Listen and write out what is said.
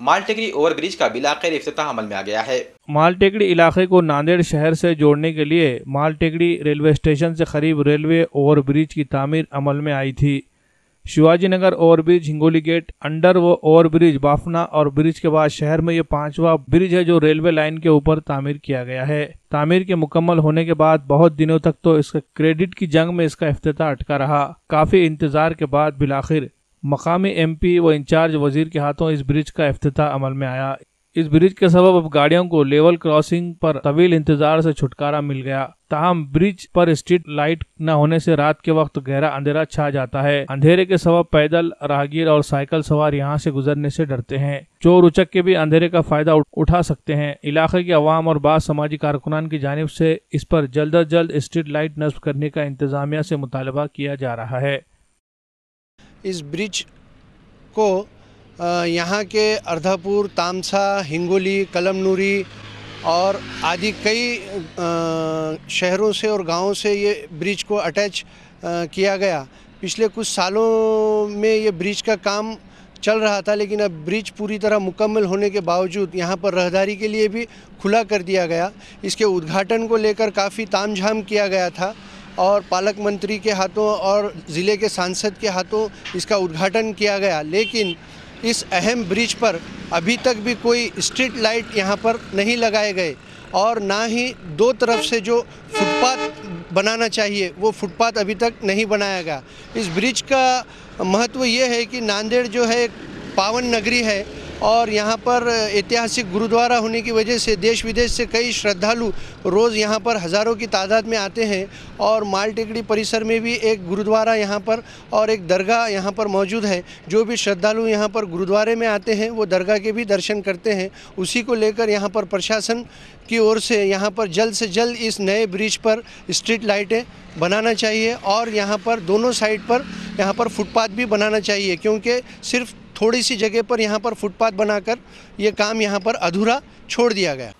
मालटेकड़ी overbridge का बिलाखैर इफ्तिताह अमल में आ गया है। मालटेकड़ी इलाके को नांदेड़ शहर से जोड़ने के लिए मालटेकड़ी रेलवे स्टेशन से करीब रेलवे ओवरब्रिज की तामीर अमल में आई थी। Shivaji Nagar overbridge, Hingoli gate, under वो ओवरब्रिज बाफना और ब्रिज के बाद शहर में ये 5वां ब्रिज है जो रेलवे लाइन के ऊपर तामीर किया गया है। तामीर के मुकम्मल होने के बाद बहुत दिनों तक तो इसका क्रेडिट की जंग में इसका इफ्तिताह अटका रहा। काफी इंतजार के बाद बिलाखिर मकामी MP व इंचार्ज वजीर के हाथों इस ब्रिज का इफ्तिताह अमल में आया। इस ब्रिज के सबब अब गाड़ियों को लेवल क्रॉसिंग पर तवील इंतजार से छुटकारा मिल गया। ताहम ब्रिज पर स्ट्रीट लाइट न होने से रात के वक्त गहरा अंधेरा छा जाता है। अंधेरे के सबब पैदल, राहगीर और साइकिल सवार यहाँ से गुजरने से डरते हैं। चोर उचक के भी अंधेरे का फायदा उठा सकते हैं। इलाके के अवाम और बाज़ समाजी कारकुनान की जानिब से इस पर जल्द अज जल्द स्ट्रीट लाइट नस्ब करने का इंतजामिया से मुतालबा किया जा रहा है। इस ब्रिज को यहाँ के अर्धापुर, तामसा, हिंगोली, कलमनुरी और आदि कई शहरों से और गांवों से ये ब्रिज को अटैच किया गया। पिछले कुछ सालों में ये ब्रिज का काम चल रहा था, लेकिन अब ब्रिज पूरी तरह मुकम्मल होने के बावजूद यहाँ पर रहदारी के लिए भी खुला कर दिया गया। इसके उद्घाटन को लेकर काफ़ी तामझाम किया गया था और पालक मंत्री के हाथों और ज़िले के सांसद के हाथों इसका उद्घाटन किया गया, लेकिन इस अहम ब्रिज पर अभी तक भी कोई स्ट्रीट लाइट यहाँ पर नहीं लगाए गए और ना ही दो तरफ से जो फुटपाथ बनाना चाहिए वो फुटपाथ अभी तक नहीं बनाया गया। इस ब्रिज का महत्व ये है कि नांदेड़ जो है एक पावन नगरी है और यहाँ पर ऐतिहासिक गुरुद्वारा होने की वजह से देश विदेश से कई श्रद्धालु रोज़ यहाँ पर हज़ारों की तादाद में आते हैं और मालटेकड़ी परिसर में भी एक गुरुद्वारा यहाँ पर और एक दरगाह यहाँ पर मौजूद है। जो भी श्रद्धालु यहाँ पर गुरुद्वारे में आते हैं वो दरगाह के भी दर्शन करते हैं। उसी को लेकर यहाँ पर प्रशासन की ओर से यहाँ पर जल्द से जल्द इस नए ब्रिज पर स्ट्रीट लाइटें बनाना चाहिए और यहाँ पर दोनों साइड पर यहाँ पर फुटपाथ भी बनाना चाहिए, क्योंकि सिर्फ थोड़ी सी जगह पर यहाँ पर फुटपाथ बनाकर ये काम यहाँ पर अधूरा छोड़ दिया गया।